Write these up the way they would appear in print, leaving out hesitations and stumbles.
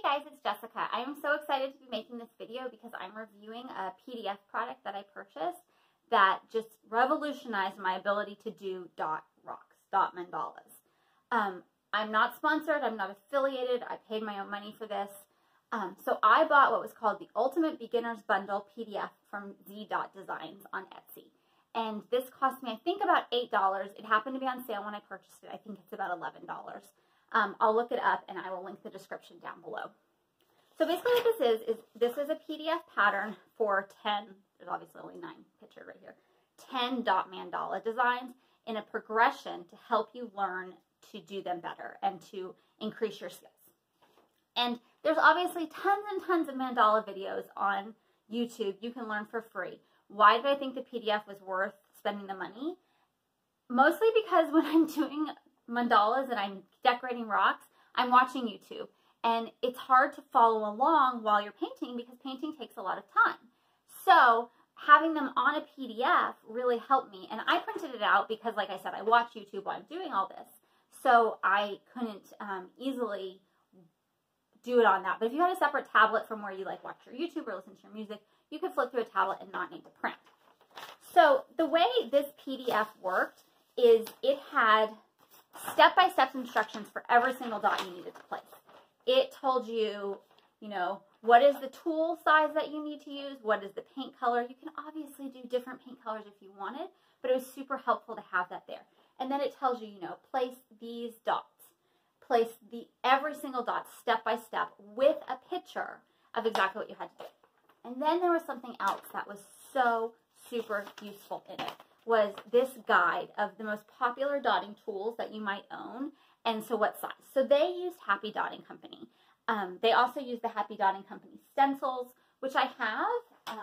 Hey guys, it's Jessica. I am so excited to be making this video because I'm reviewing a PDF product that I purchased that just revolutionized my ability to do dot rocks, dot mandalas. I'm not sponsored, I'm not affiliated, I paid my own money for this. So I bought what was called the Ultimate Beginner's Bundle PDF from Zdot Designs on Etsy. And this cost me, I think, about $8. It happened to be on sale when I purchased it. I think it's about $11. I'll look it up and I will link the description down below. So basically what this is a PDF pattern for 10, there's obviously only 9 pictured right here, 10 dot mandala designs in a progression to help you learn to do them better and to increase your skills. And there's obviously tons and tons of mandala videos on YouTube you can learn for free. Why did I think the PDF was worth spending the money? Mostly because when I'm doing mandalas and I'm decorating rocks, I'm watching YouTube. And it's hard to follow along while you're painting because painting takes a lot of time. So having them on a PDF really helped me. And I printed it out because, like I said, I watch YouTube while I'm doing all this. So I couldn't easily do it on that. But if you had a separate tablet from where you watch your YouTube or listen to your music, you could flip through a tablet and not need to print. So the way this PDF worked is it had step-by-step instructions for every single dot you needed to place. It told you, what is the tool size that you need to use? What is the paint color? You can obviously do different paint colors if you wanted, but it was super helpful to have that there. And then it tells you, place these dots. Place every single dot step by step with a picture of exactly what you had to do. And then there was something else that was so super useful in it, was this guide of the most popular dotting tools that you might own, and so what size. So they used Happy Dotting Company. They also used the Happy Dotting Company stencils, which I have.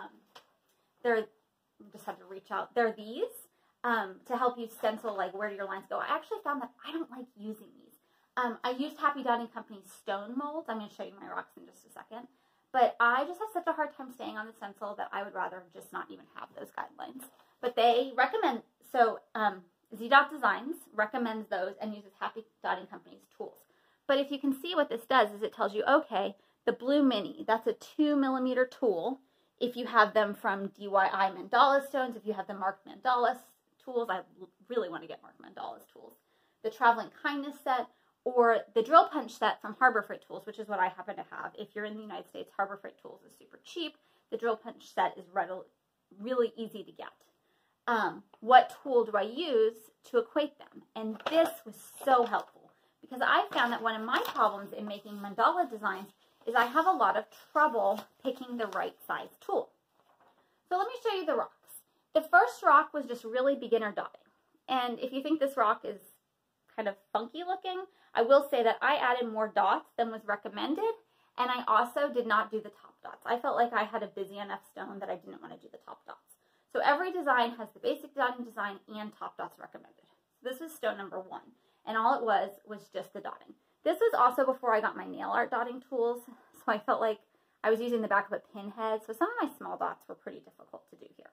Just have to reach out. They're these to help you stencil where do your lines go. I actually found that I don't like using these. I used Happy Dotting Company's stone molds. I'm going to show you my rocks in just a second. But I just have such a hard time staying on the stencil that I would rather just not even have those guidelines. But they recommend, so Zdot Designs recommends those and uses Happy Dotting Company's tools. But if you can see what this does is it tells you, okay, the Blue Mini, that's a 2mm tool. If you have them from DIY Mandala Stones, if you have the Marked Mandalas tools, I really want to get Marked Mandalas tools. The Traveling Kindness set, or the drill punch set from Harbor Freight Tools, which is what I happen to have. If you're in the United States, Harbor Freight Tools is super cheap. The drill punch set is really easy to get. What tool do I use to equate them? And this was so helpful because I found that one of my problems in making mandala designs is I have a lot of trouble picking the right size tool. So let me show you the rocks. The first rock was just really beginner dotting. And if you think this rock is kind of funky looking, I will say that I added more dots than was recommended, and I also did not do the top dots. I felt like I had a busy enough stone that I didn't want to do the top dots. So every design has the basic dotting design and top dots recommended. This is stone number 1, and all it was just the dotting. This was also before I got my nail art dotting tools, so I felt like I was using the back of a pinhead, so some of my small dots were pretty difficult to do here.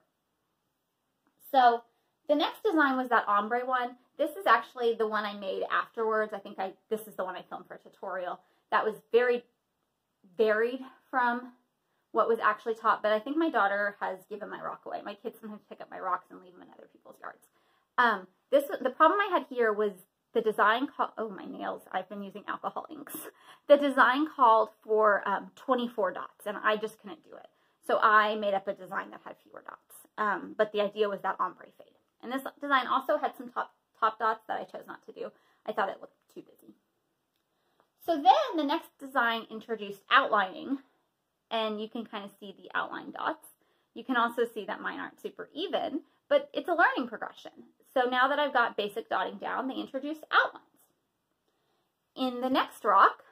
So the next design was that ombre one. This is actually the one I made afterwards. I think this is the one I filmed for a tutorial. That was very varied from what was actually taught, but I think my daughter has given my rock away. My kids sometimes pick up my rocks and leave them in other people's yards. The problem I had here was the design called, oh my nails, I've been using alcohol inks. The design called for 24 dots, and I just couldn't do it. So I made up a design that had fewer dots, but the idea was that ombre fade. And this design also had some top dots that I chose not to do. I thought it looked too busy. So then the next design introduced outlining, and you can kind of see the outline dots. You can also see that mine aren't super even, but it's a learning progression. So now that I've got basic dotting down, they introduced outlines. In the next rock,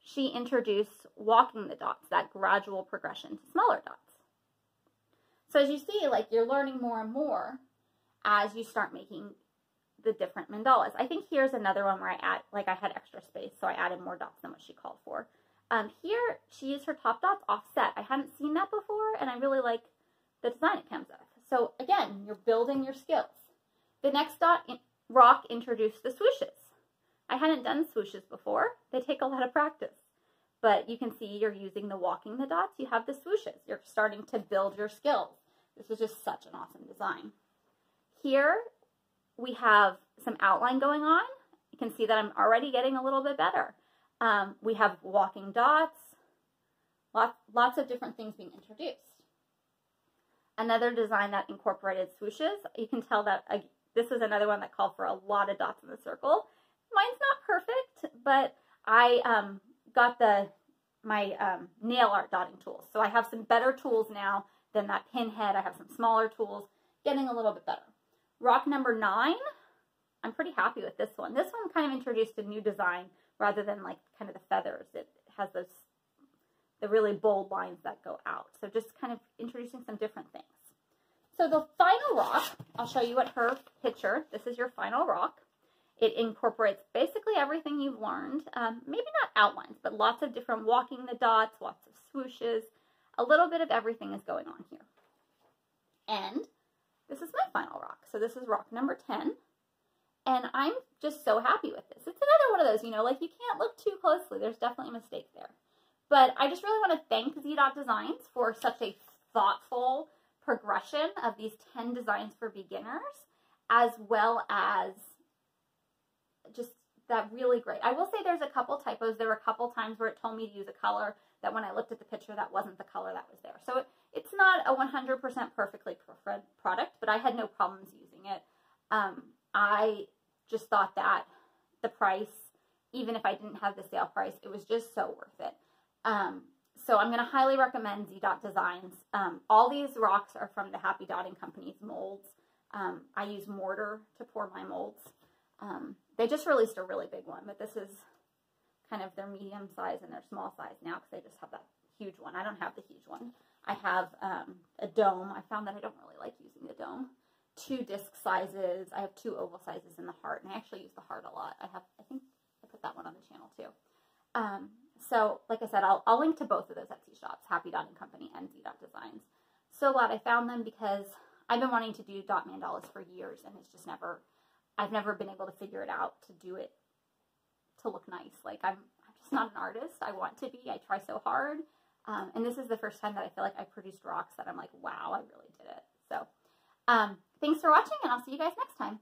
she introduced walking the dots, that gradual progression to smaller dots. So as you see, you're learning more and more as you start making the different mandalas. I think here's another one where I had extra space, so I added more dots than what she called for. Here, she used her top dots offset. I hadn't seen that before, and I really like the design it comes with. So again, you're building your skills. The next rock introduced the swooshes. I hadn't done swooshes before. They take a lot of practice. but you can see you're using the walking the dots. You have the swooshes. You're starting to build your skills. This is just such an awesome design. Here we have some outline going on. You can see that I'm already getting a little bit better. We have walking dots, lots of different things being introduced. Another design that incorporated swooshes. You can tell that this is another one that called for a lot of dots in the circle. Mine's not perfect, but I got my nail art dotting tools. So I have some better tools now than that pinhead. I have some smaller tools, getting a little bit better. Rock number 9, I'm pretty happy with this one. This one kind of introduced a new design rather than like kind of the feathers. It has the really bold lines that go out. So just kind of introducing some different things. So the final rock, I'll show you what her picture, this is your final rock. It incorporates basically everything you've learned. Maybe not outlines, but lots of different walking the dots, lots of swooshes. A little bit of everything is going on here. And this is my final rock. So this is rock number 10. And I'm just so happy with this. It's another one of those, you know, like you can't look too closely. There's definitely a mistake there. But I just really want to thank Zdot Designs for such a thoughtful progression of these 10 designs for beginners, as well as just that really great. I will say there's a couple typos. There were a couple times where it told me to use a color that when I looked at the picture, that wasn't the color that was there. So it's not a 100% perfectly product, but I had no problems using it. I just thought that the price, even if I didn't have the sale price, it was just so worth it. So I'm going to highly recommend Zdot Designs. All these rocks are from the Happy Dotting Company's molds. I use mortar to pour my molds. They just released a really big one, but this is kind of their medium size and their small size now because they just have that huge one. I don't have the huge one. I have a dome. I found that I don't really like using the dome. 2 disc sizes. I have 2 oval sizes in the heart, and I actually use the heart a lot. I think I put that one on the channel too. So, like I said, I'll link to both of those Etsy shops, Happy Dotting Company and Zdot Designs. So glad I found them because I've been wanting to do dot mandalas for years, and it's just I've never been able to figure it out to do it to look nice. Like, I'm just not an artist. I want to be. I try so hard. And this is the first time that I feel like I produced rocks that I'm like, wow, I really did it. So, thanks for watching, and I'll see you guys next time.